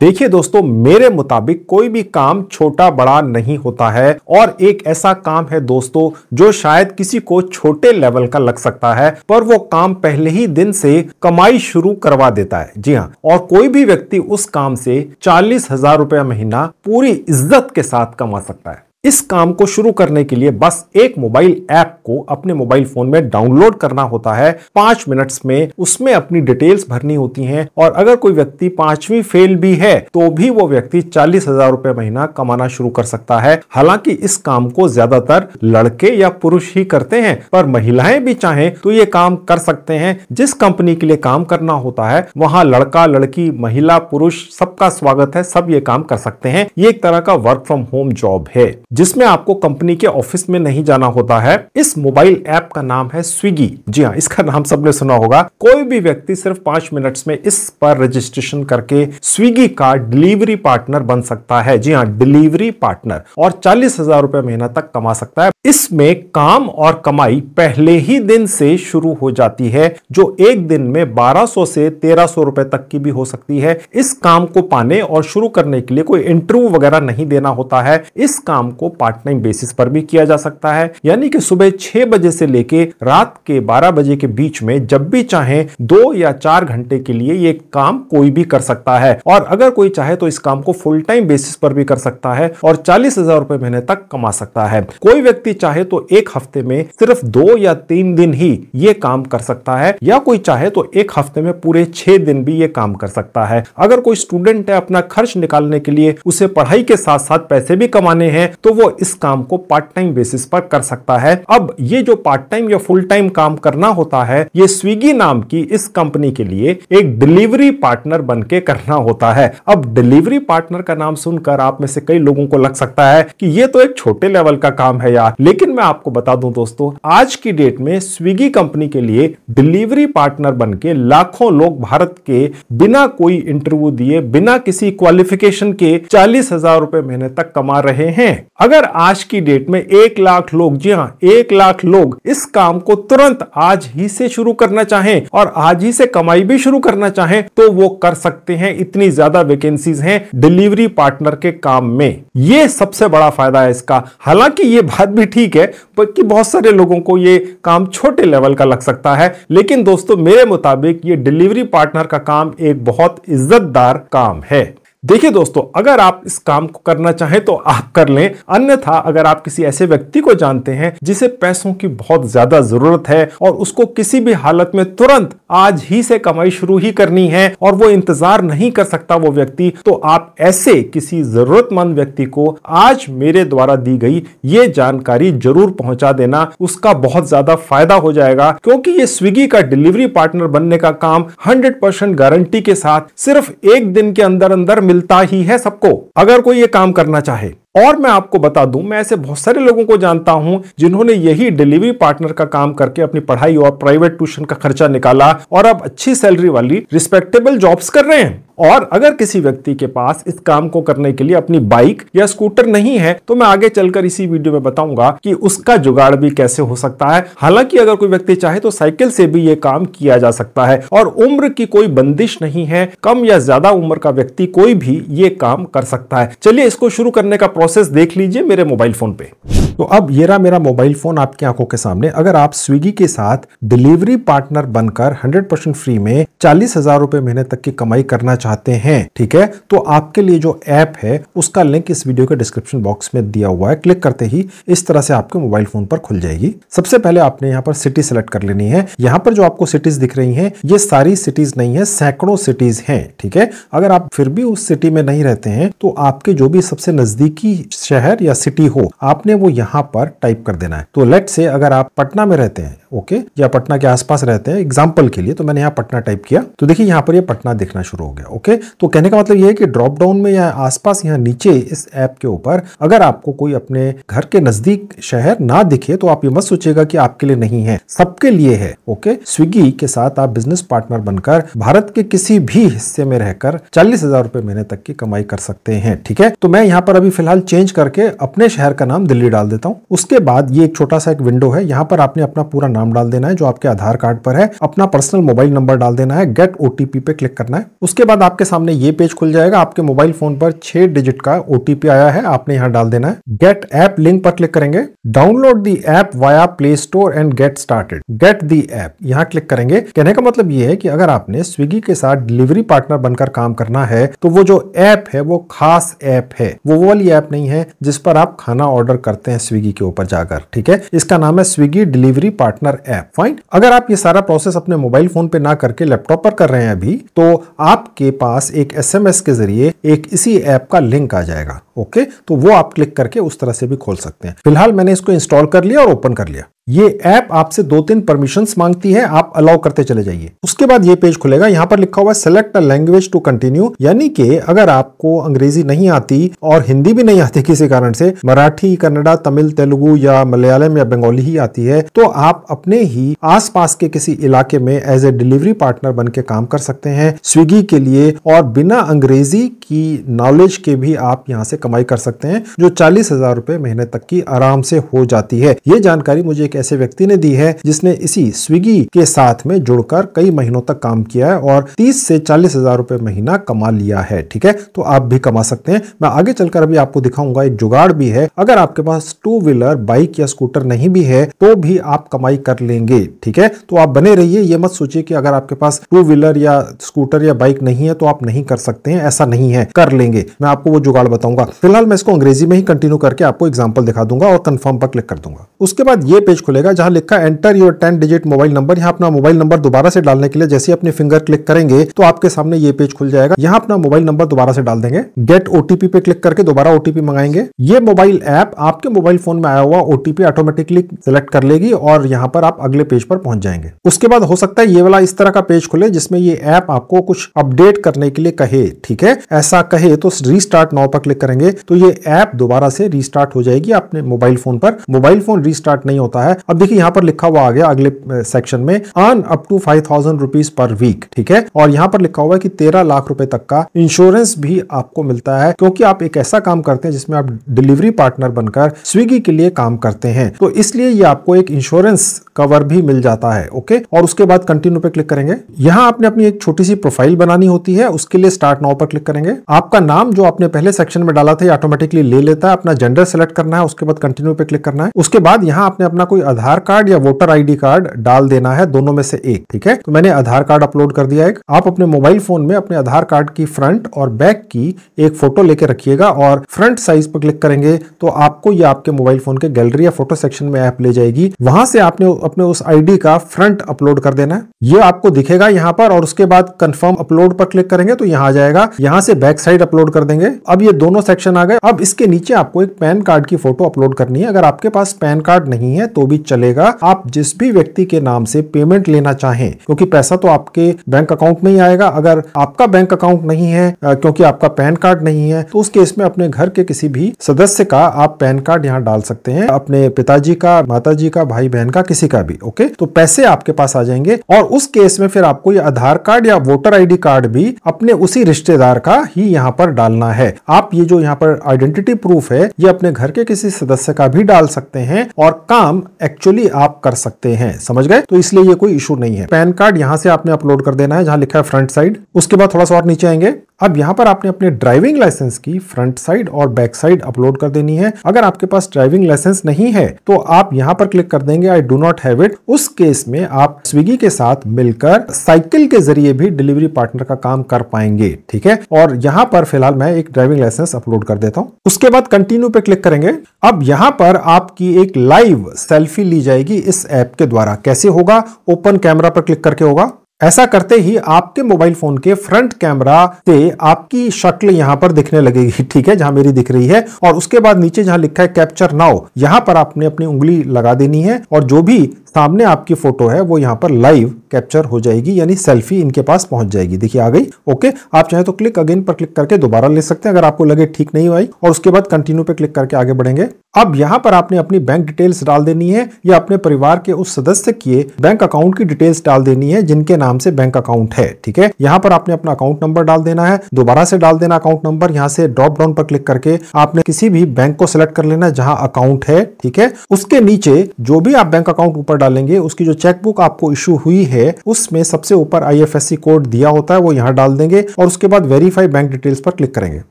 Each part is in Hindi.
देखिए दोस्तों, मेरे मुताबिक कोई भी काम छोटा बड़ा नहीं होता है और एक ऐसा काम है दोस्तों जो शायद किसी को छोटे लेवल का लग सकता है, पर वो काम पहले ही दिन से कमाई शुरू करवा देता है। जी हां, और कोई भी व्यक्ति उस काम से 40,000 रुपया महीना पूरी इज्जत के साथ कमा सकता है। इस काम को शुरू करने के लिए बस एक मोबाइल ऐप को अपने मोबाइल फोन में डाउनलोड करना होता है। 5 मिनट्स में उसमें अपनी डिटेल्स भरनी होती हैं और अगर कोई व्यक्ति 5वीं फेल भी है तो भी वो व्यक्ति 40,000 रुपए महीना कमाना शुरू कर सकता है। हालांकि इस काम को ज्यादातर लड़के या पुरुष ही करते हैं, पर महिलाएं भी चाहें तो ये काम कर सकते हैं। जिस कंपनी के लिए काम करना होता है वहां लड़का लड़की महिला पुरुष सबका स्वागत है, सब ये काम कर सकते हैं। ये एक तरह का वर्क फ्रॉम होम जॉब है जिसमें आपको कंपनी के ऑफिस में नहीं जाना होता है। इस मोबाइल ऐप का नाम है स्विगी। जी हां, इसका नाम सबने सुना होगा। कोई भी व्यक्ति सिर्फ 5 मिनट्स में इस पर रजिस्ट्रेशन करके स्विगी का डिलीवरी पार्टनर बन सकता है। जी हां, डिलीवरी पार्टनर, और 40,000 रुपए महीना तक कमा सकता है। इसमें काम और कमाई पहले ही दिन से शुरू हो जाती है, जो एक दिन में 1200 से 1300 रुपए तक की भी हो सकती है। इस काम को पाने और शुरू करने के लिए कोई इंटरव्यू वगैरह नहीं देना होता है। इस काम को पार्ट टाइम बेसिस पर भी किया जा सकता है, यानी कि सुबह 6 बजे से लेके रात के 12 बजे के बीच में जब भी चाहे 2 या 4 घंटे के लिए ये काम कोई भी कर सकता है। और अगर कोई चाहे तो इस काम को फुल टाइम बेसिस पर भी कर सकता है और 40,000 रुपए महीने तक कमा सकता है। कोई व्यक्ति चाहे तो एक हफ्ते में सिर्फ 2 या 3 दिन ही ये काम कर सकता है, या कोई चाहे तो एक हफ्ते में पूरे 6 दिन भी ये काम कर सकता है। अगर कोई स्टूडेंट है, अपना खर्च निकालने के लिए उसे पढ़ाई के साथ साथ पैसे भी कमाने हैं, तो वो इस काम को पार्ट टाइम बेसिस पर कर सकता है। अब ये जो पार्ट टाइम या फुल टाइम काम करना होता है, ये स्विगी नाम की इस कंपनी के लिए एक डिलीवरी पार्टनर बनके करना होता है। अब डिलीवरी पार्टनर का नाम सुनकर आप में से कई लोगों को लग सकता है कि ये तो एक छोटे लेवल का काम है यार, लेकिन मैं आपको बता दूं दोस्तों, आज की डेट में स्विगी कंपनी के लिए डिलीवरी पार्टनर बनके लाखों लोग भारत के बिना कोई इंटरव्यू दिए, बिना किसी क्वालिफिकेशन के 40,000 रुपए महीने तक कमा रहे हैं। अगर आज की डेट में 1 लाख लोग, जी हां 1 लाख लोग इस काम को तुरंत आज ही से शुरू करना चाहें और आज ही से कमाई भी शुरू करना चाहें तो वो कर सकते हैं। इतनी ज्यादा वैकेंसीज हैं डिलीवरी पार्टनर के काम में। ये सबसे बड़ा फायदा है इसका। हालांकि ये बात भी ठीक है कि बहुत सारे लोगों को ये काम छोटे लेवल का लग सकता है, लेकिन दोस्तों मेरे मुताबिक ये डिलीवरी पार्टनर का काम एक बहुत इज्जतदार काम है। देखिए दोस्तों, अगर आप इस काम को करना चाहें तो आप कर लें, अन्यथा अगर आप किसी ऐसे व्यक्ति को जानते हैं जिसे पैसों की बहुत ज्यादा जरूरत है और उसको किसी भी हालत में तुरंत आज ही से कमाई शुरू ही करनी है और वो इंतजार नहीं कर सकता वो व्यक्ति, तो आप ऐसे किसी जरूरतमंद व्यक्ति को आज मेरे द्वारा दी गई ये जानकारी जरूर पहुंचा देना। उसका बहुत ज्यादा फायदा हो जाएगा, क्योंकि ये स्विगी का डिलीवरी पार्टनर बनने का काम 100% गारंटी के साथ सिर्फ एक दिन के अंदर अंदर मिलता ही है सबको, अगर कोई ये काम करना चाहे। और मैं आपको बता दूं, मैं ऐसे बहुत सारे लोगों को जानता हूं जिन्होंने यही डिलीवरी पार्टनर का काम करके अपनी पढ़ाई और प्राइवेट ट्यूशन का खर्चा निकाला और अब अच्छी सैलरी वाली रिस्पेक्टेबल जॉब्स कर रहे हैं। और अगर किसी व्यक्ति के पास इस काम को करने के लिए अपनी बाइक या स्कूटर नहीं है तो मैं आगे चलकर इसी वीडियो में बताऊंगा कि उसका जुगाड़ भी कैसे हो सकता है। हालांकि अगर कोई व्यक्ति चाहे तो साइकिल से भी यह काम किया जा सकता है और उम्र की कोई बंदिश नहीं है। कम या ज्यादा उम्र का व्यक्ति कोई भी ये काम कर सकता है। चलिए इसको शुरू करने का प्रोसेस देख लीजिए मेरे मोबाइल फोन पे। तो अब ये रहा मेरा मोबाइल फोन आपकी आंखों के सामने। अगर आप स्विगी के साथ डिलीवरी पार्टनर बनकर 100% फ्री में 40,000 रुपए महीने तक की कमाई करना चाहते हैं, ठीक है, तो आपके लिए जो ऐप है उसका लिंक इस वीडियो के डिस्क्रिप्शन बॉक्स में दिया हुआ है। क्लिक करते ही इस तरह से आपके मोबाइल फोन पर खुल जाएगी। सबसे पहले आपने यहाँ पर सिटी सेलेक्ट कर लेनी है। यहाँ पर जो आपको सिटीज दिख रही हैं ये सारी सिटीज नहीं है, सैकड़ों सिटीज हैं, ठीक है। अगर आप फिर भी उस सिटी में नहीं रहते हैं तो आपके जो भी सबसे नजदीकी शहर या सिटी हो आपने वो यहाँ पर टाइप कर देना है। तो लेट से अगर आप पटना में रहते हैं, ओके, या पटना के आसपास रहते हैं एग्जांपल के लिए, तो मैंने यहाँ पटना टाइप किया तो देखिए यहाँ पर ये पटना दिखना शुरू हो गया। ओके, तो कहने का मतलब ये है कि ड्रॉप डाउन में या आसपास यहाँ नीचे इस ऐप के ऊपर अगर आपको कोई अपने घर के नजदीक शहर ना दिखे तो आप ये मत सोचिएगा कि आपके लिए नहीं है, सबके लिए है। ओके, स्विगी के साथ आप बिजनेस पार्टनर बनकर भारत के किसी भी हिस्से में रहकर 40,000 रुपए महीने तक की कमाई कर सकते हैं, ठीक है। तो मैं यहाँ पर अभी फिलहाल चेंज करके अपने शहर का नाम दिल्ली डाल देता हूँ। उसके बाद ये एक छोटा सा एक विंडो है, यहाँ पर आपने अपना पूरा नाम डाल देना है जो आपके आधार कार्ड पर है, अपना पर्सनल मोबाइल नंबर डाल देना है, गेट ओटीपी पे क्लिक करना है। उसके बाद आपके सामने ये पेज खुल जाएगा। आपके मोबाइल फोन पर 6 डिजिट का ओटीपी आया है, आपने यहां डाल देना है। गेट ऐप लिंक पर क्लिक करेंगे। Download the app via play store and get started. Get the app यहां क्लिक करेंगे। कहने का मतलब ये है कि अगर आपने स्विगी के साथ डिलीवरी पार्टनर बनकर काम करना है तो वो जो ऐप है वो खास ऐप है, वो वाली ऐप नहीं है जिस पर आप खाना ऑर्डर करते हैं स्विगी के ऊपर जाकर, ठीक है। इसका नाम है Swiggy delivery partner app. Fine. अगर आप ये सारा प्रोसेस अपने मोबाइल फोन पे ना करके लैपटॉप पर कर रहे हैं अभी, तो आपके पास एक एसएमएस के जरिए एक इसी ऐप का लिंक आ जाएगा। ओके, तो वो आप क्लिक करके उस तरह से भी खोल सकते हैं। फिलहाल मैंने इसको इंस्टॉल कर लिया और ओपन कर लिया। ये ऐप आपसे 2-3 परमिशंस मांगती है, आप अलाउ करते चले जाइए। उसके बाद ये पेज खुलेगा। यहां पर लिखा हुआ है select a language to continue, यानी कि अगर आपको अंग्रेजी नहीं आती और हिंदी भी नहीं आती किसी कारण से, मराठी, कन्नड़ा, तमिल, तेलुगु या मलयालम या बंगाली ही आती है, तो आप अपने ही आसपास के किसी इलाके में एज ए डिलीवरी पार्टनर बन के काम कर सकते हैं स्विगी के लिए, और बिना अंग्रेजी की नॉलेज के भी आप यहां से कमाई कर सकते हैं, जो 40,000 रुपए महीने तक की आराम से हो जाती है। ये जानकारी मुझे एक ऐसे व्यक्ति ने दी है जिसने इसी स्विगी के साथ में जुड़कर कई महीनों तक काम किया है और 30 से 40,000 रुपए महीना कमा लिया है, ठीक है। तो आप भी कमा सकते हैं। मैं आगे चलकर अभी आपको दिखाऊंगा एक जुगाड़ भी है। अगर आपके पास 2 व्हीलर बाइक या स्कूटर नहीं भी है तो भी आप कमाई कर लेंगे, ठीक है। तो आप बने रहिए, ये मत सोचिए कि अगर आपके पास 2 व्हीलर या स्कूटर या बाइक नहीं है तो आप नहीं कर सकते हैं, ऐसा नहीं है, कर लेंगे। मैं आपको वो जुगाड़ बताऊंगा। फिलहाल मैं इसको अंग्रेजी में ही कंटिन्यू करके आपको एग्जांपल दिखा दूंगा और कंफर्म पर क्लिक कर दूंगा। उसके बाद ये पेज खुलेगा जहां लिखा enter your 10 digit mobile number. यहां अपना मोबाइल नंबर दोबारा से डालने के लिए जैसे अपने फिंगर क्लिक करेंगे तो आपके सामने ये पेज खुल जाएगा। यहां अपना मोबाइल नंबर दोबारा से डाल देंगे। गेट ओटीपी पे क्लिक करके दोबारा ओटीपी मंगाएंगे। ये मोबाइल ऐप आपके मोबाइल फोन में आया हुआ ओटीपी ऑटोमेटिकली सिलेक्ट कर लेगी और यहां पर आप अगले पेज पर पहुंच जाएंगे। उसके बाद हो सकता है ये वाला इस तरह का पेज खुले जिसमें ये ऐप आपको कुछ अपडेट करने के लिए कहे, ठीक है। ऐसा कहे तो रीस्टार्ट नाउ पर क्लिक करेंगे तो ये ऐप दोबारा से रीस्टार्ट हो जाएगी अपने मोबाइल फोन पर। मोबाइल फोन रीस्टार्ट नहीं होता है। अब देखिए यहां पर लिखा हुआ आ गया अगले सेक्शन में earn up to 5,000 rupees per week, ठीक है। और यहां पर लिखा हुआ है कि 13 लाख रुपए तक का इंश्योरेंस भी आपको मिलता है, क्योंकि आप एक ऐसा काम करते हैं जिसमें आप डिलीवरी पार्टनर बनकर स्विगी के लिए काम करते हैं, तो इसलिए ये आपको एक इंश्योरेंस कवर भी मिल जाता है। ओके, और उसके बाद कंटिन्यू पे क्लिक करेंगे। यहां आपने अपनी एक छोटी सी प्रोफाइल बनानी होती है, उसके लिए स्टार्ट नाउ पर क्लिक करेंगे। आपका नाम जो आपने पहले सेक्शन में डाला था ऑटोमेटिकली ले लेता है। अपना जेंडर सेलेक्ट करना है, उसके बाद कंटिन्यू पे क्लिक करना है। उसके बाद यहां आपने अपना कोई आधार कार्ड या वोटर आईडी कार्ड डाल देना है, दोनों में से एक, ठीक है। तो मैंने आधार कार्ड अपलोड कर दिया है। आप अपने मोबाइल फोन में अपने आधार कार्ड की फ्रंट और बैक की एक फोटो लेके रखिएगा और फ्रंट साइज पर क्लिक करेंगे तो आपको ये आपके मोबाइल फोन के गैलरी या फोटो सेक्शन में ऐप ले जाएगी। वहां से आपने अपने उस आईडी का फ्रंट अपलोड कर देना है, ये आपको दिखेगा यहां पर। और उसके बाद कंफर्म अपलोड पर क्लिक करेंगे तो यहां आ जाएगा। यहां से बैक साइड अपलोड कर देंगे। अब ये दोनों सेक्शन आ गए। अब इसके नीचे आपको एक पैन कार्ड की फोटो अपलोड करनी है। अगर आपके पास पैन कार्ड नहीं है तो भी चलेगा। आप जिस भी व्यक्ति के नाम से पेमेंट लेना चाहें, क्योंकि पैसा तो आपके बैंक अकाउंट में ही आएगा। अगर आपका बैंक अकाउंट नहीं है क्योंकि आपका पैन कार्ड नहीं है, तो उस केस में अपने घर के किसी भी सदस्य का आप पैन कार्ड यहां डाल सकते हैं, अपने पिताजी का, माताजी का, भाई बहन का, किसी का भी। ओके, तो पैसे आपके पास आ जाएंगे। और उस केस में फिर आपको ये आधार कार्ड या वोटर आईडी कार्ड भी अपने उसी रिश्तेदार का ही यहां पर डालना है। आप ये जो यहां पर आइडेंटिटी प्रूफ है ये अपने घर के किसी सदस्य का भी डाल सकते हैं और काम एक्चुअली आप कर सकते हैं, समझ गए। तो इसलिए ये कोई इशू नहीं है। पैन कार्ड यहां से आपने अपलोड कर देना है जहां लिखा है फ्रंट साइड। उसके बाद थोड़ा सा और नीचे आएंगे। अब यहां पर आपने अपने ड्राइविंग लाइसेंस की फ्रंट साइड और बैक साइड अपलोड कर देनी है। अगर आपके पास ड्राइविंग लाइसेंस नहीं है तो आप यहां पर क्लिक कर देंगे I do not have it. उस केस में आप स्विगी के साथ मिलकर साइकिल के जरिए भी डिलीवरी पार्टनर का काम कर पाएंगे, ठीक है। और यहां पर फिलहाल मैं एक ड्राइविंग लाइसेंस अपलोड कर देता हूं। उसके बाद कंटिन्यू पे क्लिक करेंगे। अब यहां पर आपकी एक लाइव सेल्फी ली जाएगी इस ऐप के द्वारा। कैसे होगा? ओपन कैमरा पर क्लिक करके होगा। ऐसा करते ही आपके मोबाइल फोन के फ्रंट कैमरा से आपकी शक्ल यहां पर दिखने लगेगी, ठीक है, जहां मेरी दिख रही है। और उसके बाद नीचे जहां लिखा है कैप्चर नाउ, यहां पर आपने अपनी उंगली लगा देनी है और जो भी सामने आपकी फोटो है वो यहां पर लाइव कैप्चर हो जाएगी, यानी सेल्फी इनके पास पहुंच जाएगी। देखिए आ गई। ओके, आप चाहे तो क्लिक अगेन पर क्लिक करके दोबारा ले सकते हैं अगर आपको लगे ठीक नहीं हुई। और उसके बाद कंटिन्यू पे क्लिक करके आगे बढ़ेंगे। अब यहां पर आपने अपनी बैंक डिटेल्स डाल देनी है या अपने परिवार के उस सदस्य की बैंक अकाउंट की डिटेल्स डाल देनी है जिनके नाम से बैंक अकाउंट है, ठीक है। यहां पर आपने अपना अकाउंट नंबर डाल देना है, दोबारा से डाल देना अकाउंट नंबर। यहां से ड्रॉप डाउन पर क्लिक करके आपने किसी भी बैंक को सिलेक्ट कर लेना जहां अकाउंट है, ठीक है। उसके नीचे जो भी आप बैंक अकाउंट ऊपर डालेंगे, उसकी जो चेकबुक आपको इशू हुई है उसमें सबसे ऊपर IFSC कोड दिया होता है, वो यहां डाल देंगे और उसके बाद वेरीफाई बैंक डिटेल्स पर क्लिक करेंगे।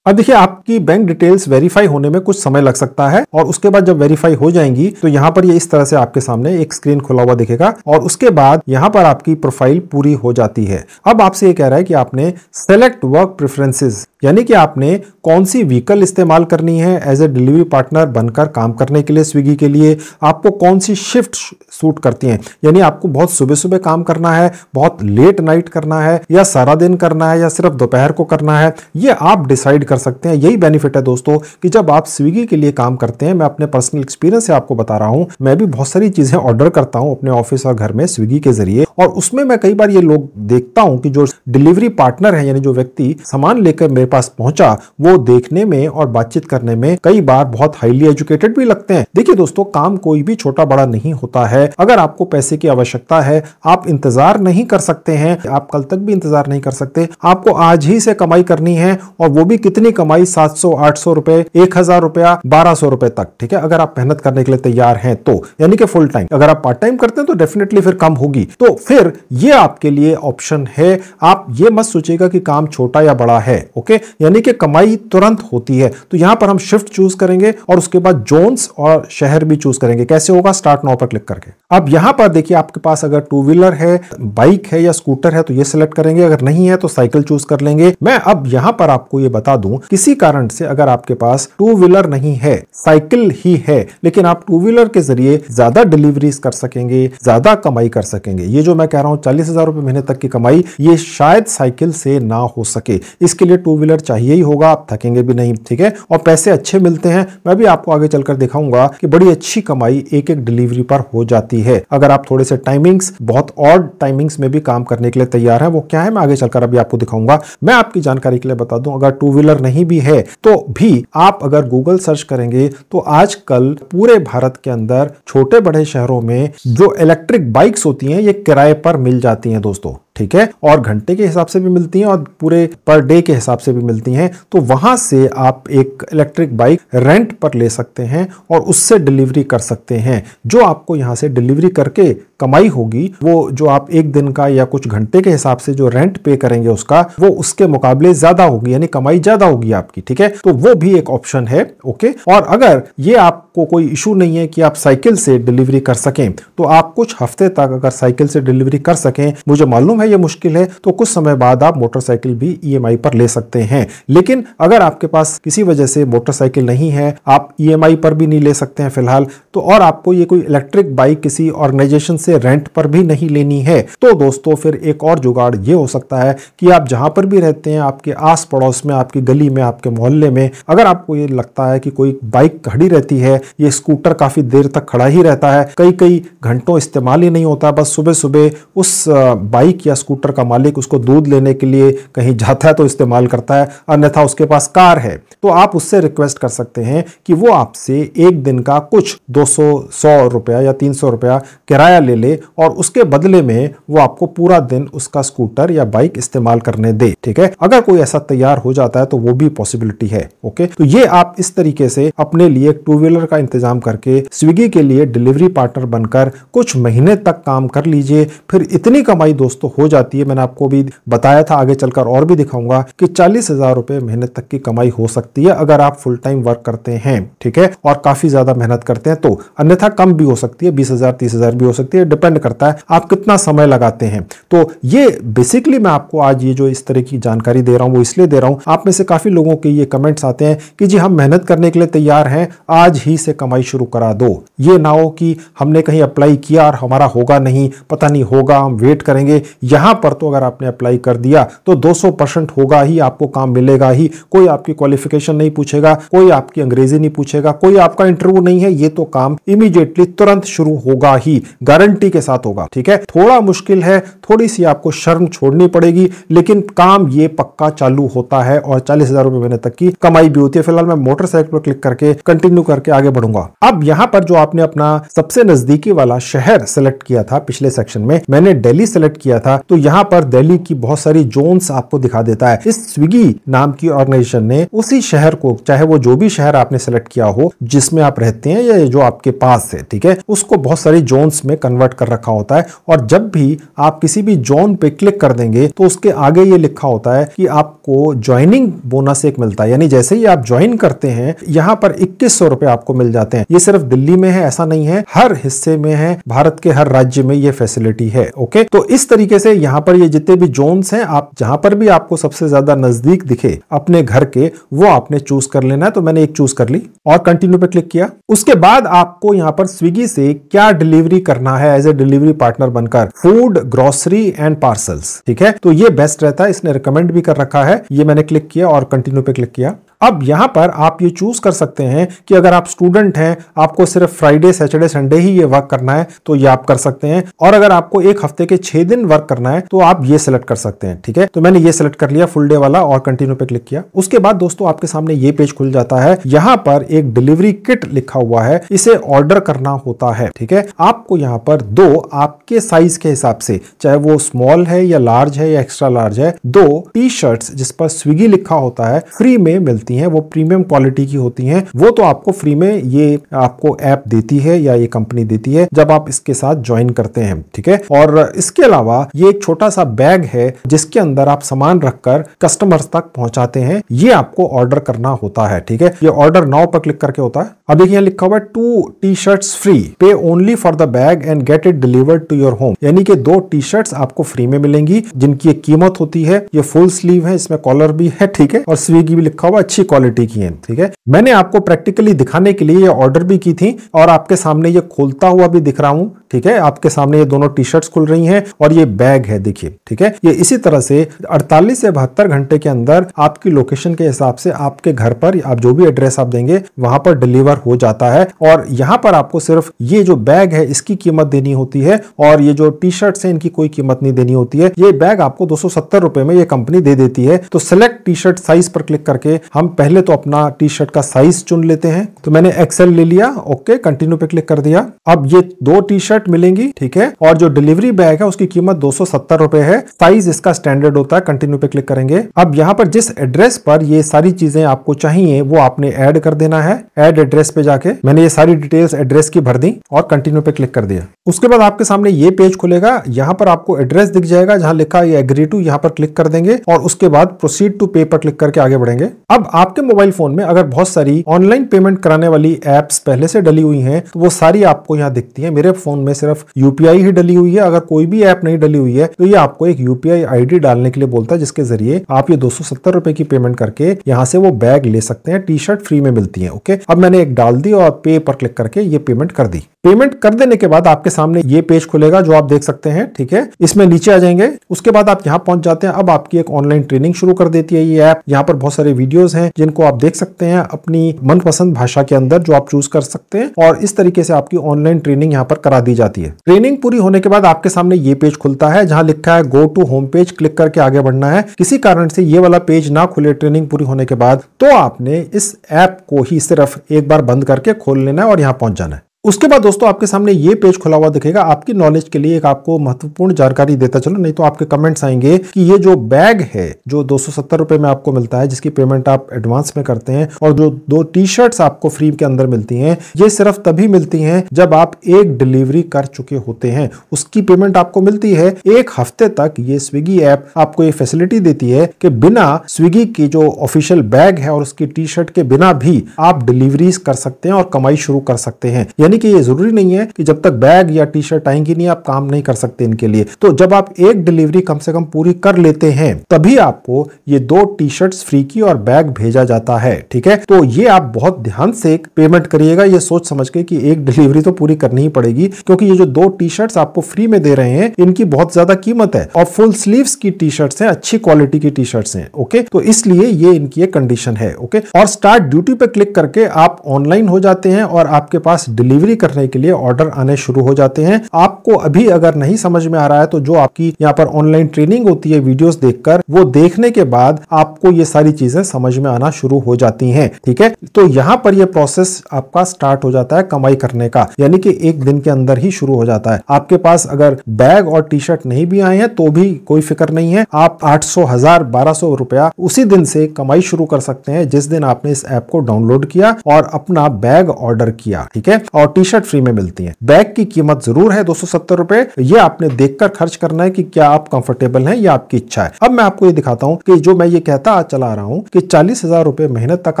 अब देखिए आपकी बैंक डिटेल्स वेरीफाई होने में कुछ समय लग सकता है और उसके बाद जब वेरीफाई हो जाएंगी तो यहां पर ये इस तरह से आपके सामने एक स्क्रीन खुला हुआ दिखेगा और उसके बाद यहां पर आपकी प्रोफाइल पूरी हो जाती है। अब आपसे ये कह रहा है कि आपने सेलेक्ट वर्क प्रेफरेंसेस, यानी कि आपने कौन सी व्हीकल इस्तेमाल करनी है एज ए डिलीवरी पार्टनर बनकर काम करने के लिए स्विगी के लिए, आपको कौन सी शिफ्ट सूट करती हैं, यानी आपको बहुत सुबह सुबह काम करना है, बहुत लेट नाइट करना है, या सारा दिन करना है, या सिर्फ दोपहर को करना है, ये आप डिसाइड कर सकते हैं। यही बेनिफिट है दोस्तों कि जब आप स्विगी के लिए काम करते हैं, मैं अपने पर्सनल एक्सपीरियंस से आपको बता रहा हूं, मैं भी बहुत सारी चीजें ऑर्डर करता हूं अपने ऑफिस और घर में स्विगी के जरिए, और उसमें मैं कई बार ये लोग देखता हूं कि जो डिलीवरी पार्टनर है, यानी जो व्यक्ति सामान लेकर मेरे पास पहुंचा, वो देखने में और बातचीत करने में कई बार बहुत हाईली एजुकेटेड भी लगते हैं। देखिए दोस्तों, काम कोई भी छोटा बड़ा नहीं होता है। अगर आपको पैसे की आवश्यकता है, आप इंतजार नहीं कर सकते हैं, आप कल तक भी इंतजार नहीं कर सकते, आपको आज ही से कमाई करनी है, और वो भी कितनी कमाई, 700, 800 रुपए, 1000 रुपया, 1200 रुपए तक, ठीक है, अगर आप मेहनत करने के लिए तैयार हैं तो, यानी कि फुल टाइम। अगर आप पार्ट टाइम करते हैं तो डेफिनेटली फिर कम होगी। तो फिर ये आपके लिए ऑप्शन है। आप ये मत सोचिएगा कि काम छोटा या बड़ा है, ओके, यानी कि कमाई तुरंत होती है। तो यहां पर हम शिफ्ट चूज करेंगे और उसके बाद जोन्स और शहर भी चूज करेंगे। कैसे होगा, स्टार्ट नाउ पर क्लिक करके। अब यहां पर देखिए आपके पास अगर टू व्हीलर है, बाइक है या स्कूटर है तो ये सिलेक्ट करेंगे, अगर नहीं है तो साइकिल चूज कर लेंगे। मैं अब यहां पर आपको ये बता दूं, किसी कारण से अगर आपके पास टू व्हीलर नहीं है, साइकिल ही है, लेकिन आप टू व्हीलर के जरिए ज्यादा डिलीवरीज कर सकेंगे, ज्यादा कमाई कर सकेंगे। ये जो मैं कह रहा हूं 40,000 रुपए महीने तक की कमाई, ये शायद साइकिल से ना हो सके। इसके लिए टू व्हीलर चाहिए ही होगा, आप थकेंगे भी नहीं, ठीक है, और पैसे अच्छे मिलते हैं। मैं भी आपको आगे चलकर दिखाऊंगा कि बड़ी अच्छी कमाई एक एक डिलीवरी पर हो जाती है अगर आप थोड़े से टाइमिंग्स, बहुत ऑड टाइमिंग्स में भी काम करने के लिए तैयार हैं। वो क्या है मैं आगे चलकर अभी आपको दिखाऊंगा। मैं आपकी जानकारी के लिए बता दूं, अगर टू व्हीलर नहीं भी है तो भी आप अगर गूगल सर्च करेंगे तो आजकल पूरे भारत के अंदर छोटे बड़े शहरों में जो इलेक्ट्रिक बाइक्स होती हैं ये किराए पर मिल जाती हैं दोस्तों, ठीक है, और घंटे के हिसाब से भी मिलती हैं और पूरे पर डे के हिसाब से भी मिलती हैं। तो वहां से आप एक इलेक्ट्रिक बाइक रेंट पर ले सकते हैं और उससे डिलीवरी कर सकते हैं। जो आपको यहां से डिलीवरी करके कमाई होगी वो जो आप एक दिन का या कुछ घंटे के हिसाब से जो रेंट पे करेंगे उसका, वो उसके मुकाबले ज्यादा होगी, यानी कमाई ज्यादा होगी आपकी, ठीक है। तो वो भी एक ऑप्शन है, ओके। और अगर ये आपको कोई इशू नहीं है कि आप साइकिल से डिलीवरी कर सकें, तो आप कुछ हफ्ते तक अगर साइकिल से डिलीवरी कर सकें, मुझे मालूम है ये मुश्किल है, तो कुछ समय बाद आप मोटरसाइकिल भी EMI पर ले सकते हैं। लेकिन अगर आपके पास किसी वजह से मोटरसाइकिल नहीं है, आप EMI पर भी नहीं ले सकते हैं फिलहाल, तो और आपको ये कोई इलेक्ट्रिक बाइक किसी ऑर्गेनाइजेशन से रेंट पर भी नहीं लेनी है, तो दोस्तों फिर एक और जुगाड़ ये हो सकता है कि आप जहां पर भी रहते हैं, आपके आस पड़ोस में, आपकी गली में, आपके मोहल्ले में, अगर आपको ये लगता है कि कोई बाइक खड़ी रहती है, ये स्कूटर काफी देर तक खड़ा ही रहता है, कई कई घंटों इस्तेमाल ही नहीं होता, बस सुबह सुबह उस बाइक या स्कूटर का मालिक उसको दूध लेने के लिए कहीं जाता है तो इस्तेमाल करता है, अन्यथा उसके पास कार है, तो आप उससे रिक्वेस्ट कर सकते हैं कि वो आपसे एक दिन का कुछ 200 रुपया या 300 रुपया किराया ले ले और उसके बदले में वो आपको पूरा दिन उसका स्कूटर या बाइक इस्तेमाल करने दे, ठीक है। अगर कोई ऐसा तैयार हो जाता है तो वो भी पॉसिबिलिटी है, ओके। तो ये आप इस तरीके से अपने लिए टू व्हीलर का इंतजाम करके स्विगी के लिए डिलीवरी पार्टनर बनकर कुछ महीने तक काम कर लीजिए। फिर इतनी कमाई दोस्तों हो जाती है, मैंने आपको भी बताया था, आगे चलकर और भी दिखाऊंगा कि 40,000 रुपए महीने तक की कमाई हो सकती है अगर आप फुल टाइम वर्क करते हैं, ठीक है, और काफी ज्यादा मेहनत करते हैं। तो अन्यथा कम भी हो सकती है, 20,000 30,000 भी हो सकती है, डिपेंड करता है आप कितना समय लगाते हैं। तो ये बेसिकली मैं आपको आज ये जो इस तरह की जानकारी दे रहा हूं वो इसलिए दे रहा हूं, आप में से काफी लोगों के ये कमेंट्स आते हैं कि जी हम मेहनत करने के लिए तैयार हैं, आज ही से कमाई शुरू करा दो। ये ना हो कि हमने कहीं अप्लाई किया और हमारा होगा नहीं, पता नहीं होगा, हम वेट करेंगे। यहां पर तो अगर आपने अप्लाई कर दिया तो 200% होगा ही, आपको काम मिलेगा ही। कोई आपकी क्वालिफिकेशन नहीं पूछेगा, कोई आपकी अंग्रेजी नहीं पूछेगा, कोई आपका इंटरव्यू नहीं है, ये तो काम इमीडिएटली तुरंत शुरू होगा ही, गारंटी के साथ होगा, ठीक है। थोड़ा मुश्किल है, थोड़ी सी आपको शर्म छोड़नी पड़ेगी, लेकिन काम ये पक्का चालू होता है और 40,000 रुपए महीने तक की कमाई भी होती है। फिलहाल मैं मोटरसाइकिल पर क्लिक करके कंटिन्यू करके आगे बढ़ूंगा। अब यहां पर जो आपने अपना सबसे नजदीकी वाला शहर सेलेक्ट किया था, पिछले सेक्शन में मैंने दिल्ली सेलेक्ट किया था, तो यहां पर दिल्ली की बहुत सारी जोन्स आपको दिखा देता है। इस स्विगी नाम की ऑर्गेनाइजेशन ने उसी शहर को, चाहे वो जो भी शहर आपने सेलेक्ट किया हो जिसमें आप रहते हैं या जो आपके पास है, ठीक है, उसको बहुत सारी जोन्स में कन्वर्ट कर रखा होता है। और जब भी आप किसी भी जोन पे क्लिक कर देंगे तो उसके आगे ये लिखा होता है कि आपको ज्वाइनिंग बोनस एक मिलता है, यानी जैसे ही आप ज्वाइन करते हैं यहां पर 2100 रुपए आपको मिल जाते हैं। ये सिर्फ दिल्ली में है ऐसा नहीं है, हर हिस्से में है, भारत के हर राज्य में ये फैसिलिटी है। ओके, तो इस तरीके से यहां पर ये जितने भी जोन्स हैं, आप जहां पर भी आपको सबसे ज्यादा नजदीक दिखे अपने घर के, वो आपने चूज कर लेना है। तो मैंने एक चूज कर ली और कंटिन्यू पे क्लिक किया। उसके बाद आपको यहां पर स्विगी से क्या डिलीवरी करना है एज ए डिलीवरी पार्टनर बनकर, फूड, ग्रोसरी एंड पार्सल्स, ठीक है। तो ये बेस्ट रहता है, इसने रिकमेंड भी कर रखा है। ये मैंने क्लिक किया और कंटिन्यू पे क्लिक किया। अब यहां पर आप ये चूज कर सकते हैं कि अगर आप स्टूडेंट हैं, आपको सिर्फ फ्राइडे, सैटरडे, संडे ही ये वर्क करना है तो ये आप कर सकते हैं, और अगर आपको एक हफ्ते के 6 दिन वर्क करना है तो आप ये सिलेक्ट कर सकते हैं, ठीक है। तो मैंने ये सिलेक्ट कर लिया फुल डे वाला और कंटिन्यू पे क्लिक किया। उसके बाद दोस्तों आपके सामने ये पेज खुल जाता है। यहां पर एक डिलीवरी किट लिखा हुआ है, इसे ऑर्डर करना होता है, ठीक है। आपको यहां पर 2 आपके साइज के हिसाब से, चाहे वो स्मॉल है या लार्ज है या एक्स्ट्रा लार्ज है, 2 टी शर्ट्स जिस पर स्विगी लिखा होता है फ्री में मिलती हैं। वो प्रीमियम क्वालिटी की होती हैं, वो तो आपको फ्री में ये आपको ऐप देती है या ये कंपनी देती है जब आप इसके साथ ज्वाइन करते हैं, ठीक है। और इसके अलावा ये एक छोटा सा बैग है जिसके अंदर आप सामान रखकर कस्टमर्स तक पहुंचाते हैं, ये आपको ऑर्डर करना होता है, ठीक है। ये ऑर्डर नाउ पर क्लिक करके होता है। अब देखिए लिखा हुआ है 2 T shirts free, pay only for the bag and get it delivered to your home, यानी कि 2 टी शर्ट्स आपको फ्री में मिलेंगी जिनकी एक कीमत होती है। ये फुल स्लीव है, इसमें कॉलर भी है, ठीक है, और स्विगी भी लिखा हुआ, अच्छी क्वालिटी की है, ठीक है। मैंने आपको प्रैक्टिकली दिखाने के लिए ये ऑर्डर भी की थी और आपके सामने ये खोलता हुआ भी दिख रहा हूं, ठीक है। आपके सामने ये दोनों टी शर्ट्स खुल रही हैं और ये बैग है, देखिए, ठीक है। ये इसी तरह से 48 से 72 घंटे के अंदर आपकी लोकेशन के हिसाब से आपके घर पर आप जो भी एड्रेस आप देंगे वहां पर डिलीवर हो जाता है। और यहां पर आपको सिर्फ ये जो बैग है इसकी कीमत देनी होती है और ये जो टी शर्ट्स है इनकी कोई कीमत नहीं देनी होती है। ये बैग आपको 270 रुपए में ये कंपनी दे देती है। तो सिलेक्ट टी शर्ट साइज पर क्लिक करके हम पहले तो अपना टी शर्ट का साइज चुन लेते हैं। तो मैंने एक्सेल ले लिया, ओके, कंटिन्यू पे क्लिक कर दिया। अब ये 2 टी शर्ट मिलेंगी, ठीक है, और जो डिलीवरी बैग है उसकी कीमत 270 रुपए है। साइज इसका स्टैंडर्ड होता है, कंटिन्यू पे क्लिक करेंगे। अब यहां पर जिस एड्रेस पर ये सारी चीजें आपको चाहिए वो आपने ऐड कर देना है। ऐड एड्रेस पे जाके मैंने ये सारी डिटेल्स एड्रेस की भर दी और कंटिन्यू पे क्लिक कर दिया। उसके बाद आपके सामने ये पेज खुलेगा, यहां पर आपको एड्रेस दिख जाएगा जहां लिखा है एग्री टू, यहां पर क्लिक कर देंगे और उसके बाद प्रोसीड टू पे पर क्लिक करके आगे बढ़ेंगे। अब आपके मोबाइल फोन में अगर बहुत सारी ऑनलाइन पेमेंट कराने वाली एप्स पहले से डली हुई हैं तो वो सारी आपको यहाँ दिखती हैं। मेरे फोन में सिर्फ यूपीआई ही डली हुई है। अगर कोई भी ऐप नहीं डली हुई है तो ये आपको एक यूपीआई आईडी डालने के लिए बोलता है, जिसके जरिए आप ये 270 रुपए की पेमेंट करके यहाँ से वो बैग ले सकते हैं। टी शर्ट फ्री में मिलती है, ओके। अब मैंने एक डाल दी और पे पर क्लिक करके ये पेमेंट कर दी। पेमेंट कर देने के बाद आपके सामने ये पेज खुलेगा जो आप देख सकते हैं, ठीक है। इसमें नीचे आ जाएंगे, उसके बाद आप यहाँ पहुंच जाते हैं। अब आपकी एक ऑनलाइन ट्रेनिंग शुरू कर देती है ये ऐप। यहाँ पर बहुत सारे वीडियोस हैं जिनको आप देख सकते हैं अपनी मनपसंद भाषा के अंदर, जो आप चूज कर सकते हैं, और इस तरीके से आपकी ऑनलाइन ट्रेनिंग यहाँ पर करा दी जाती है। ट्रेनिंग पूरी होने के बाद आपके सामने ये पेज खुलता है जहां लिखा है go to home page, click करके आगे बढ़ना है। किसी कारण से ये वाला पेज ना खुले ट्रेनिंग पूरी होने के बाद तो आपने इस ऐप को ही सिर्फ एक बार बंद करके खोल लेना है और यहाँ पहुंच जाना है। उसके बाद दोस्तों आपके सामने ये पेज खुला हुआ दिखेगा। आपकी नॉलेज के लिए एक आपको महत्वपूर्ण जानकारी देता चलो, नहीं तो आपके कमेंट्स आएंगे कि ये जो बैग है जो 270 रुपए में आपको मिलता है, जिसकी पेमेंट आप एडवांस में करते हैं, और जो 2 टी शर्ट्स आपको फ्री के अंदर मिलती हैं, ये सिर्फ तभी मिलती हैं जब आप एक डिलीवरी कर चुके होते हैं। उसकी पेमेंट आपको मिलती है 1 हफ्ते तक। ये स्विगी ऐप आपको ये फैसिलिटी देती है कि बिना स्विगी की जो ऑफिशियल बैग है और उसकी टी शर्ट के बिना भी आप डिलीवरीज कर सकते हैं और कमाई शुरू कर सकते हैं। यानी कि ये जरूरी नहीं है कि जब तक बैग या टी शर्ट आएंगी नहीं आप काम नहीं कर सकते इनके लिए। तो जब आप एक डिलीवरी कम से कम पूरी कर लेते हैं तभी आपको ये 2 टी शर्ट्स फ्री की और बैग भेजा जाता है, ठीक है। तो ये आप बहुत ध्यान से पेमेंट करिएगा, ये सोच समझ के कि एक डिलीवरी तो पूरी करनी ही पड़ेगी, क्योंकि ये जो 2 टी शर्ट्स आपको फ्री में दे रहे हैं इनकी बहुत ज्यादा कीमत है और फुल स्लीव्स की टी शर्ट्स हैं, अच्छी क्वालिटी की टी शर्ट्स हैं, ओके। तो इसलिए ये इनकी एक कंडीशन है, ओके। और स्टार्ट ड्यूटी पे क्लिक करके आप ऑनलाइन हो जाते हैं और आपके पास डिलीवरी डिलीवरी करने के लिए ऑर्डर आने शुरू हो जाते हैं। आपको अभी अगर नहीं समझ में आ रहा है तो जो आपकी यहाँ पर ऑनलाइन ट्रेनिंग होती है वीडियोस देखकर, वो देखने के बाद आपको ये सारी चीजें समझ में आना शुरू हो जाती हैं। ठीक है, तो यहां पर ये प्रोसेस आपका स्टार्ट हो जाता है कमाई करने का, यानी कि एक दिन के अंदर ही शुरू हो जाता है। आपके पास अगर बैग और टी शर्ट नहीं भी आए हैं तो भी कोई फिक्र नहीं है, आप 800, 1000, 1200 रुपया उसी दिन से कमाई शुरू कर सकते हैं जिस दिन आपने इस ऐप को डाउनलोड किया और अपना बैग ऑर्डर किया। ठीक है, और टी शर्ट फ्री में मिलती है। बैग की कीमत जरूर है 270 रुपए, ये आपने देखकर खर्च करना है कि क्या आप कंफर्टेबल हैं, या आपकी इच्छा है। अब मैं आपको ये दिखाता हूं कि जो मैं ये कहता चला रहा हूं कि 40,000 रुपए महीने तक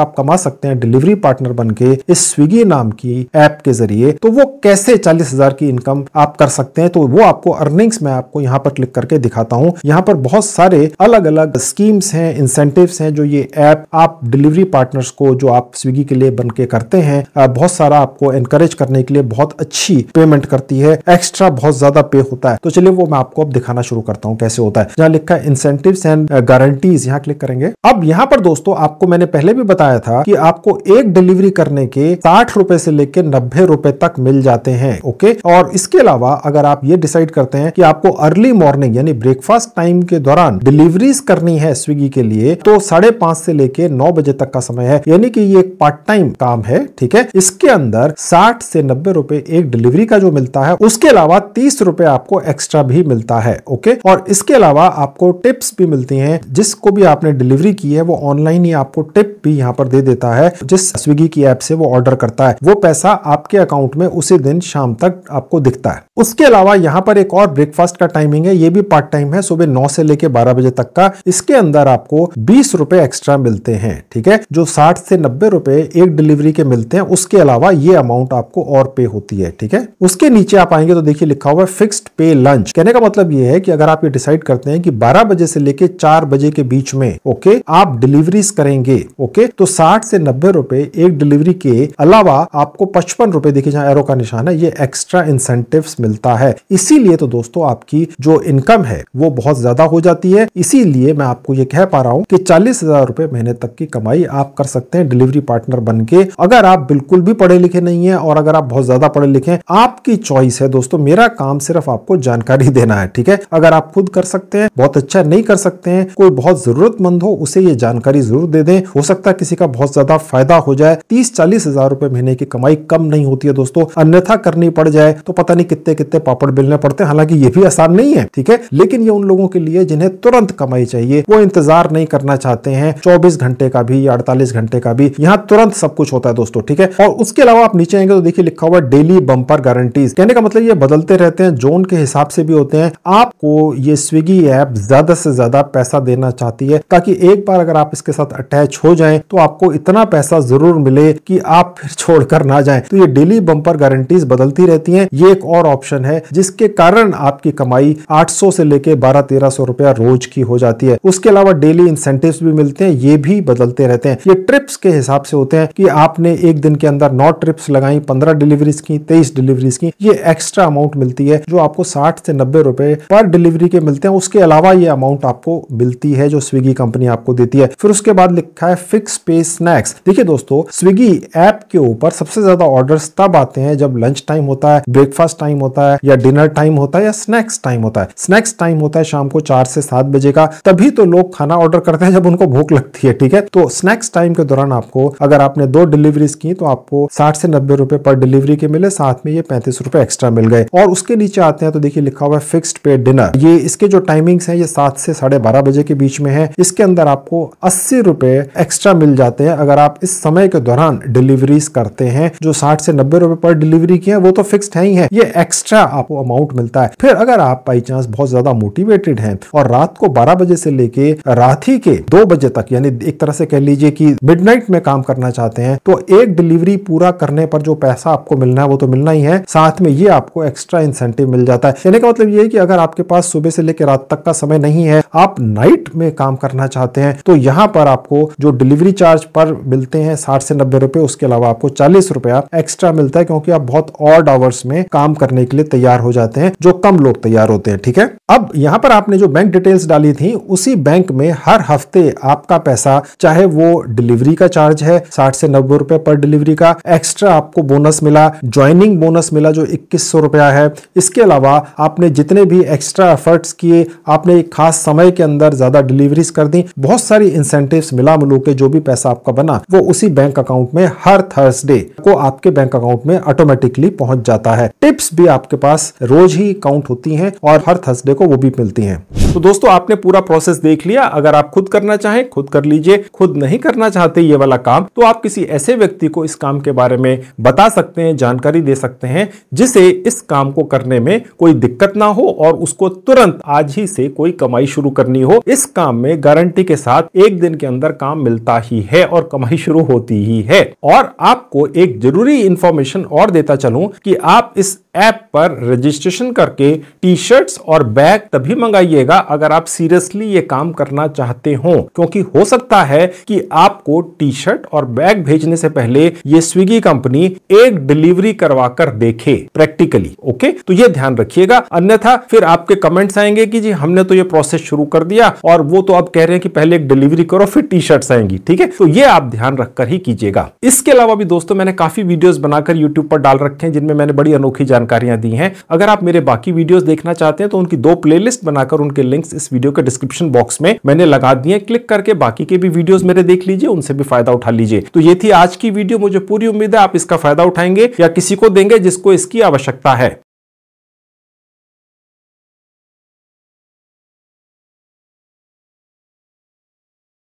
आप कमा सकते हैं डिलीवरी पार्टनर बनके इस स्विगी नाम की ऐप के जरिए, तो वो कैसे 40,000 की इनकम आप कर सकते हैं, तो वो आपको अर्निंग्स में आपको यहां पर क्लिक करके दिखाता हूं। यहां पर बहुत सारे अलग अलग स्कीम्स हैं, इंसेंटिव्स हैं जो ये ऐप आप डिलीवरी पार्टनर्स को, जो आप स्विगी के लिए बनके करते हैं, बहुत सारा आपको एनकरेज करने के लिए बहुत अच्छी पेमेंट करती है, एक्स्ट्रा बहुत ज्यादा पे होता है। तो चलिए वो मैं आपको अब दिखाना शुरू करता हूं कैसे होता है। जहां लिखा है इंसेंटिव्स एंड गारंटीज, यहां क्लिक करेंगे। अब यहां पर दोस्तों आपको मैंने पहले भी बताया था कि आपको एक डिलीवरी करने के 60 रुपए से लेकर 90 रुपए तक मिल जाते हैं। ओके, और इसके अलावा अगर आप ये डिसाइड करते हैं कि आपको अर्ली मॉर्निंग यानी ब्रेकफास्ट टाइम के दौरान डिलीवरीज करनी है स्विगी के लिए, तो 5:30 से लेके 9 बजे तक का समय है, यानी कि ये एक पार्ट टाइम काम है। ठीक है, इसके अंदर 60 से 90 रुपए एक डिलीवरी का जो मिलता है, उसके अलावा 30 रुपए आपको एक्स्ट्रा भी मिलता है। ओके, और इसके अलावा आपको टिप्स भी मिलती हैं। जिसको भी आपने डिलीवरी की है वो ऑनलाइन ही आपको टिप भी यहां पर दे देता है। जिस स्विगी की ऐप से वो ऑर्डर करता है, वो पैसा आपके अकाउंट में उसी दिन शाम तक आपको दिखता है। उसके अलावा यहां पर एक और ब्रेकफास्ट का टाइमिंग है, ये भी पार्ट टाइम है, सुबह 9 से लेके 12 बजे तक का। इसके अंदर आपको 20 रुपए एक्स्ट्रा मिलते हैं। ठीक है, जो 60 से 90 रुपए एक डिलीवरी के मिलते हैं, उसके अलावा ये अमाउंट आपको और पे होती है। ठीक है, उसके नीचे आप आएंगे तो देखिए लिखा हुआ है फिक्स्ड पे लंच। कहने का मतलब ये है कि अगर आप ये डिसाइड करते हैं कि 12 बजे से लेके 4 बजे के बीच में ओके आप डिलीवरीज करेंगे, ओके, तो 60 से 90 रुपए एक डिलीवरी के अलावा आपको 55 रुपए, देखिए जहां एरो का निशान है, ये एक्स्ट्रा इंसेंटिव्स मिलता है। इसीलिए तो दोस्तों आपकी जो इनकम है वो बहुत ज्यादा हो जाती है। इसीलिए मैं आपको ये कह पा रहा हूं कि 40,000 रुपए महीने तक की कमाई आप कर सकते हैं डिलीवरी पार्टनर बनके। अगर आप बिल्कुल भी पढ़े लिखे नहीं है और अगर आप बहुत ज्यादा पढ़े लिखे हैं, आपकी चॉइस है दोस्तों। मेरा काम सिर्फ आपको जानकारी देना है। ठीक है, अगर आप खुद कर सकते हैं बहुत अच्छा, नहीं कर सकते हैं, कोई बहुत जरूरतमंद हो उसे ये जानकारी जरूर दे दें, हो सकता है किसी का बहुत ज्यादा फायदा हो जाए। 30-40 हजार रुपए महीने की कमाई कम नहीं होती है दोस्तों, अन्यथा करनी पड़ जाए तो पता नहीं कितने कितने पापड़ बेलने पड़ते हैं। हालांकि ये भी आसान नहीं है, ठीक है, लेकिन ये उन लोगों के लिए जिन्हें तुरंत कमाई चाहिए, वो इंतजार नहीं करना चाहते हैं 24 घंटे का भी या 48 घंटे का भी, यहाँ तुरंत सब कुछ होता है दोस्तों। ठीक है, और उसके अलावा आप नीचे आएंगे तो देखिए लिखा हुआ डेली बम्पर गारंटीज। कहने का मतलब ये बदलते रहते हैं, जोन के हिसाब से भी होते हैं। आपको ये स्विगी ऐप ज्यादा से ज्यादा पैसा देना चाहती है ताकि एक बार अगर आप इसके साथ अटैच हो जाएं तो आपको इतना पैसा जरूर मिले कि आप फिर छोड़कर ना जाएं। तो ये डेली बम्पर गारंटीज बदलती रहती हैं। ये एक और ऑप्शन है जिसके कारण आपकी कमाई 800 से लेके 1200-1300 रुपया रोज की हो जाती है। उसके अलावा डेली इंसेंटिव्स भी मिलते हैं, ये भी बदलते रहते हैं। ये ट्रिप्स के हिसाब से होते हैं कि आपने एक दिन के अंदर 9 ट्रिप्स लगाई, 15 डिलीवरीज की, 23 डिलीवरीज की, ये एक्स्ट्रा अमाउंट मिलती है जो आपको 60 से 90 रुपए पर डिलीवरी के मिलते हैं। उसके अलावा ये अमाउंट आपको मिलती है जो स्विगी कंपनी आपको देती है। फिर उसके बाद लिखा है फिक्स पे स्नैक्स। देखिए दोस्तों, स्विगी ऐप के ऊपर सबसे ज्यादा ऑर्डर्स तब आते हैं जब लंच टाइम होता है, ब्रेकफास्ट टाइम होता है, या डिनर टाइम होता है, या स्नैक्स टाइम होता है। स्नैक्स टाइम होता है शाम को 4 से 7 बजे का, तभी तो लोग खाना ऑर्डर करते हैं जब उनको भूख लगती है। ठीक है, तो स्नैक्स टाइम के दौरान आपको अगर आपने 2 डिलीवरीज की तो आपको 60 से 90 रुपए पर डिलीवरी के मिले, साथ में ये 35 रुपए एक्स्ट्रा मिल गए। और उसके नीचे आते हैं तो देखिए लिखा हुआ है फिक्स्ड पे डिनर। ये इसके जो टाइमिंग्स हैं ये 7 से 12:30 बजे के बीच में है। इसके अंदर आपको 80 रुपए एक्स्ट्रा मिल जाते हैं अगर आप इस समय के दौरान डिलीवरीज करते हैं। जो 60 से 90 रुपए पर डिलीवरी की है वो तो फिक्स्ड है ही है, ये एक्स्ट्रा आपको अमाउंट मिलता है। फिर अगर आप बाई चांस बहुत ज्यादा मोटिवेटेड हैं और रात को 12 बजे से लेके रात ही के 2 बजे तक, यानी एक तरह से कह लीजिए कि मिडनाइट में काम करना चाहते हैं, तो एक डिलीवरी पूरा करने पर जो पैसा आपको मिलना है वो तो मिलना ही है, साथ में ये आपको एक्स्ट्रा इंसेंटिव मिल जाता है। कहने का मतलब ये है कि अगर आपके पास सुबह से लेकर रात तक का समय नहीं है, आप नाइट में काम करना चाहते हैं, तो यहां पर आपको जो डिलीवरी चार्ज पर मिलते हैं 60 से 90 रुपए, उसके अलावा आपको 40 रुपया एक्स्ट्रा मिलता है, क्योंकि आप बहुत ऑड आवर्स में काम करने के लिए तैयार हो जाते हैं, जो कम लोग तैयार होते हैं। ठीक है, अब यहां पर आपने जो बैंक डिटेल्स डाली थी, उसी बैंक में हर हफ्ते आपका पैसा, चाहे वो डिलीवरी का चार्ज है 60 से 90 रुपए पर डिलीवरी का, एक्स्ट्रा आपको बोनस बोनस मिला, ज्वाइनिंग बोनस मिला जो 2100 रुपया है। इसके अलावा आपने जितने भी एक्स्ट्रा एफर्ट्स किए, आपने एक खास समय के अंदर ज्यादा डिलीवरीज कर दी, बहुत सारी इंसेंटिव्स मिला मिलू के जो भी पैसा आपका बना वो उसी बैंक अकाउंट में हर थर्सडे को आपके बैंक अकाउंट में ऑटोमेटिकली पहुंच जाता है। टिप्स भी आपके पास रोज ही काउंट होती हैं और हर थर्सडे को वो भी मिलती हैं। तो दोस्तों आपने पूरा प्रोसेस देख लिया। अगर आप खुद करना चाहें खुद कर लीजिए, खुद नहीं करना चाहते ये वाला काम तो आप किसी ऐसे व्यक्ति को इस काम के बारे में बता सकते हैं, जानकारी दे सकते हैं जिसे इस काम को करने में कोई दिक्कत ना हो और उसको तुरंत आज ही से कोई कमाई शुरू करनी हो। इस काम में गारंटी के साथ एक दिन के अंदर काम मिलता ही है और कमाई शुरू होती ही है। और आपको एक जरूरी इंफॉर्मेशन और देता चलूं कि आप इस ऐप पर रजिस्ट्रेशन करके टी शर्ट्स और बैग तभी मंगाइएगा अगर आप सीरियसली ये काम करना चाहते हो, क्योंकि हो सकता है कि आपको टी शर्ट और बैग भेजने से पहले ये स्विगी कंपनी एक डिलीवरी करवा कर देखे प्रैक्टिकली। ओके, तो ये ध्यान रखिएगा, अन्यथा फिर आपके कमेंट्स आएंगे कि जी हमने तो ये प्रोसेस शुरू कर दिया और वो तो अब कह रहे हैं कि पहले एक डिलीवरी करो फिर टी शर्ट्स आएंगी। ठीक है, तो ये आप ध्यान रखकर ही कीजिएगा। इसके अलावा भी दोस्तों मैंने काफी वीडियोस बनाकर यूट्यूब पर डाल रखे हैं जिनमें मैंने बड़ी अनोखी जानकारियां दी हैं। अगर आप मेरे बाकी वीडियोस देखना चाहते हैं तो उनकी 2 प्लेलिस्ट बनाकर उनके लिंक्स इस वीडियो के डिस्क्रिप्शन बॉक्स में मैंने लगा दिए, क्लिक करके बाकी के भी वीडियोस मेरे देख लीजिए, उनसे भी फायदा उठा लीजिए। तो ये थी आज की वीडियो, मुझे पूरी उम्मीद है आप इसका फायदा उठाएंगे या किसी को देंगे जिसको इसकी आवश्यकता है।